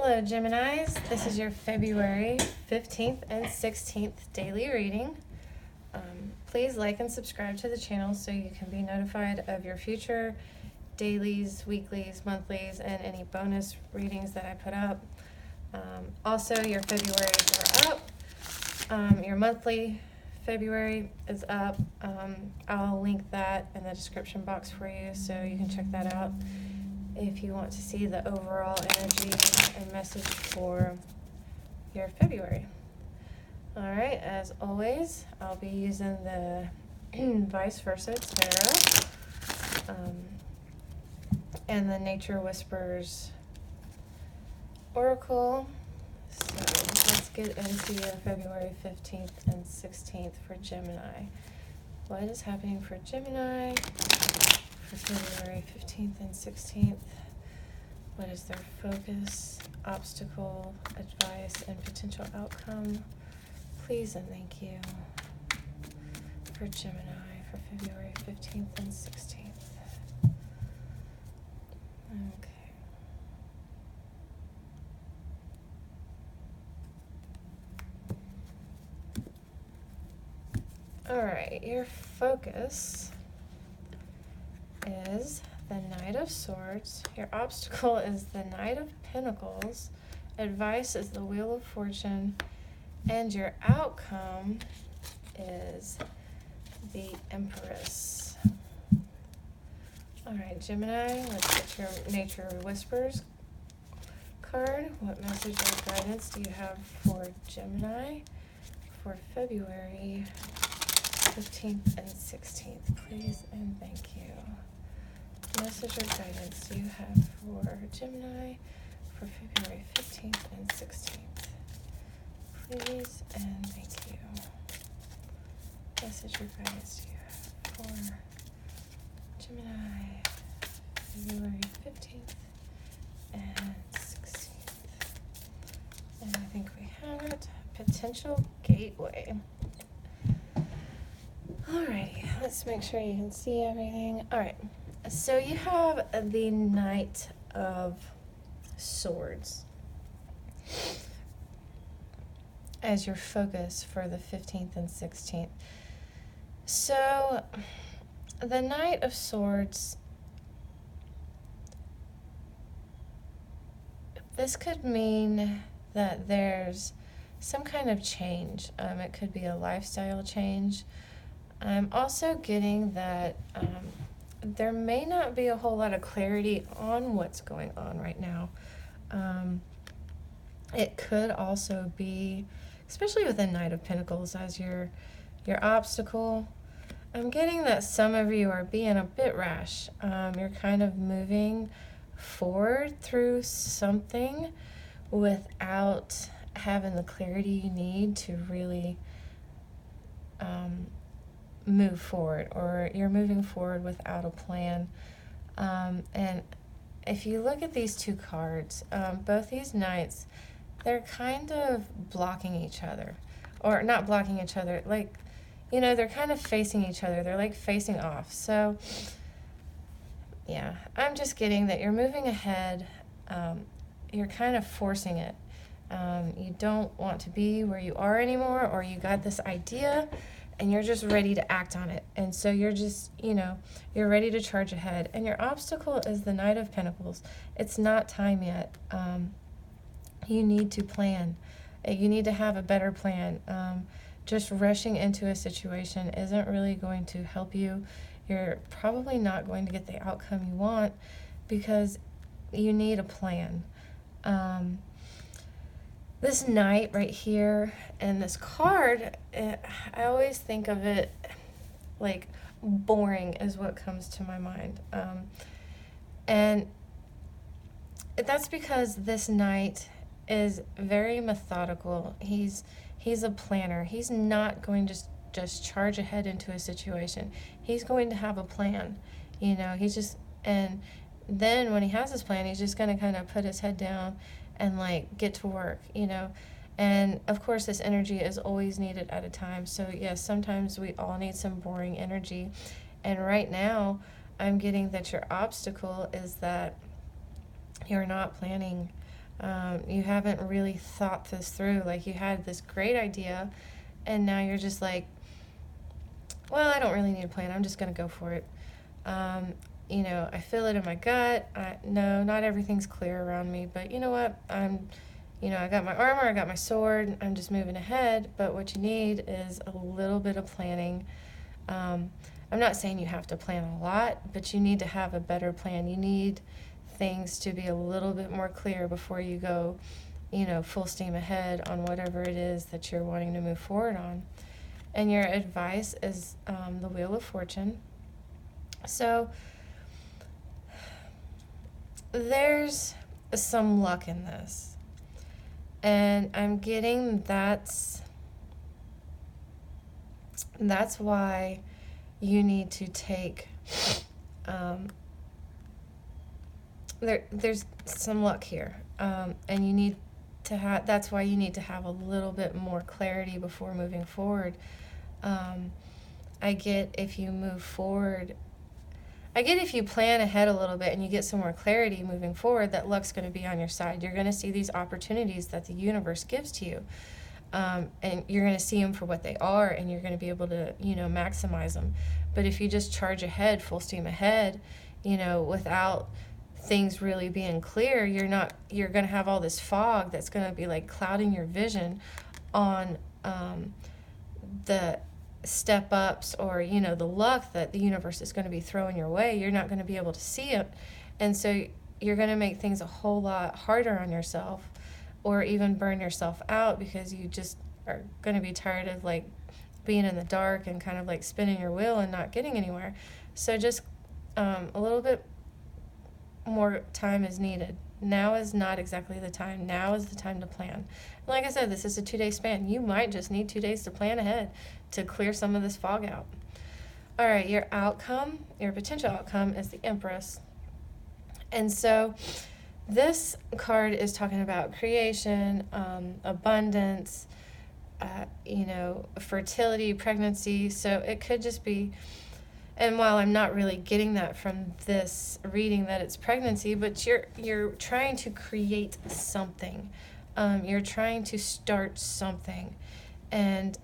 Hello Geminis, this is your February 15th and 16th daily reading. Please like and subscribe to the channel so you can be notified of your future dailies, weeklies, monthlies, and any bonus readings that I put up. Also, your Februarys are up. Your monthly February is up. I'll link that in the description box for you so you can check that out if you want to see the overall energy and message for your February. Alright, as always, I'll be using the Vice Versa Tarot and the Nature Whispers Oracle. So let's get into your February 15th and 16th for Gemini. What is happening for Gemini for February 15th and 16th? What is their focus, obstacle, advice, and potential outcome? Please and thank you for Gemini for February 15th and 16th. Okay. Alright, your focus is the Knight of Swords. Your obstacle is the Knight of Pentacles. Advice is the Wheel of Fortune. And your outcome is the Empress. Alright, Gemini, let's get your Nature Whispers card. What message or guidance do you have for Gemini for February 15th and 16th? Please and thank you. Message or guidance do you have for Gemini for February 15th and 16th? Please and thank you. Message or guidance do you have for Gemini February 15th and 16th? And I think we have it. Potential gateway. Alrighty, let's make sure you can see everything. Alright, so you have the Knight of Swords as your focus for the 15th and 16th. So the Knight of Swords, this could mean that there's some kind of change. It could be a lifestyle change. I'm also getting that there may not be a whole lot of clarity on what's going on right now. It could also be, especially with the Knight of Pentacles as your obstacle, I'm getting that some of you are being a bit rash. You're kind of moving forward through something without having the clarity you need to really move forward, or you're moving forward without a plan. And if you look at these two cards, both these knights, they're kind of blocking each other, or not blocking each other, like, you know, they're kind of facing each other. They're like facing off. So yeah, I'm just getting that you're moving ahead. You're kind of forcing it. You don't want to be where you are anymore, or you got this idea and you're just ready to act on it. And so you're just, you know, you're ready to charge ahead. And your obstacle is the Knight of Pentacles. It's not time yet. You need to plan. You need to have a better plan. Just rushing into a situation isn't really going to help you. You're probably not going to get the outcome you want because you need a plan. This knight right here and this card, I always think of it like boring is what comes to my mind. And that's because this knight is very methodical. He's a planner. He's not going to just charge ahead into a situation. He's going to have a plan. You know, and then when he has his plan, he's just going to kind of put his head down and like get to work, you know. And of course this energy is always needed at a time. So yes, sometimes we all need some boring energy. And right now I'm getting that your obstacle is that you're not planning. You haven't really thought this through. Like, you had this great idea, and now you're just like, well, I don't really need a plan. I'm just going to go for it. I feel it in my gut. No, not everything's clear around me, but you know what? I got my armor, I got my sword, I'm just moving ahead. But what you need is a little bit of planning. I'm not saying you have to plan a lot, but you need to have a better plan. You need things to be a little bit more clear before you go, full steam ahead on whatever it is that you're wanting to move forward on. And your advice is the Wheel of Fortune. So there's some luck in this. And I'm getting that's why you need to take there's some luck here, and you need to have, that's why you need to have a little bit more clarity before moving forward. I get if you move forward, I get if you plan ahead a little bit and you get some more clarity moving forward, that luck's going to be on your side. You're going to see these opportunities that the universe gives to you, and you're going to see them for what they are, and you're going to be able to, maximize them. But if you just charge ahead, full steam ahead, without things really being clear, you're going to have all this fog that's going to be like clouding your vision on the step ups or the luck that the universe is going to be throwing your way. You're not going to be able to see it, and so you're going to make things a whole lot harder on yourself, or even burn yourself out, because you just are going to be tired of like being in the dark and kind of like spinning your wheel and not getting anywhere. So just a little bit more time is needed. Now is not exactly the time. Now is the time to plan. Like I said, this is a 2-day span. You might just need 2 days to plan ahead to clear some of this fog out. All right, your potential outcome is the Empress. And so this card is talking about creation, abundance, fertility, pregnancy. So it could just be, and while I'm not really getting that from this reading that it's pregnancy, but you're trying to create something. You're trying to start something. And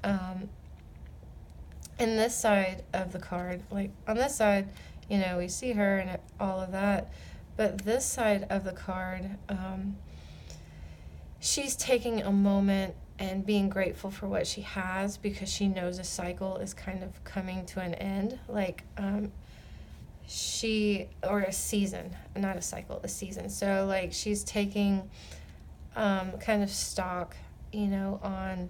in this side of the card, like on this side, we see her and all of that. But this side of the card, she's taking a moment and being grateful for what she has, because she knows a cycle is kind of coming to an end. Like or a season, not a cycle, a season. So like she's taking kind of stock, on,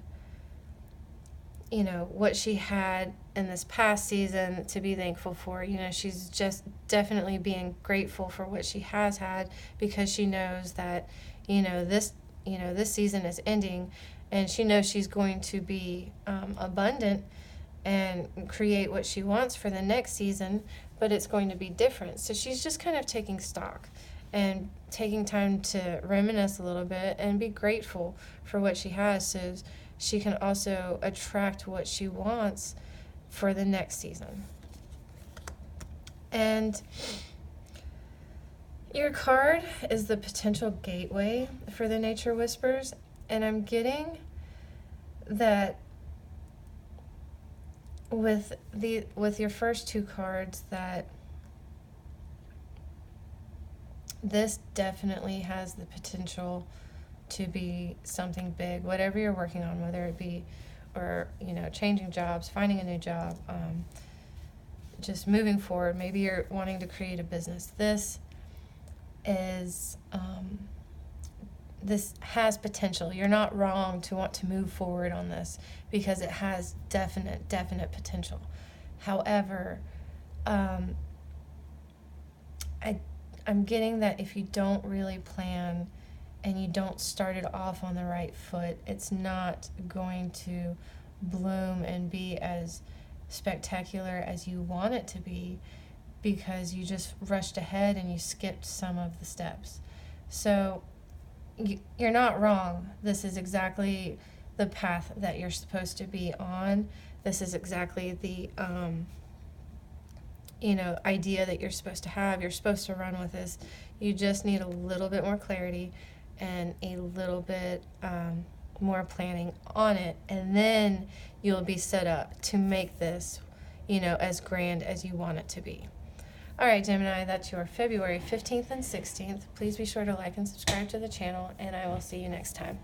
what she had in this past season to be thankful for. She's just definitely being grateful for what she has had, because she knows that, this season is ending, and she knows she's going to be abundant and create what she wants for the next season, but it's going to be different. So she's just kind of taking stock and taking time to reminisce a little bit and be grateful for what she has, so she can also attract what she wants for the next season. And your card is the potential gateway for the Nature Whispers, and I'm getting that with your first two cards, that this definitely has the potential to be something big, whatever you're working on, whether it be, or changing jobs, finding a new job, just moving forward. Maybe you're wanting to create a business. This has potential. You're not wrong to want to move forward on this, because it has definite potential. However, I'm getting that if you don't really plan and you don't start it off on the right foot, it's not going to bloom and be as spectacular as you want it to be, because you just rushed ahead and you skipped some of the steps. So you're not wrong. This is exactly the path that you're supposed to be on. This is exactly the idea that you're supposed to have. You're supposed to run with this. You just need a little bit more clarity, and a little bit more planning on it, and then you'll be set up to make this, as grand as you want it to be. All right, Gemini, that's your February 15th and 16th. Please be sure to like and subscribe to the channel, and I will see you next time.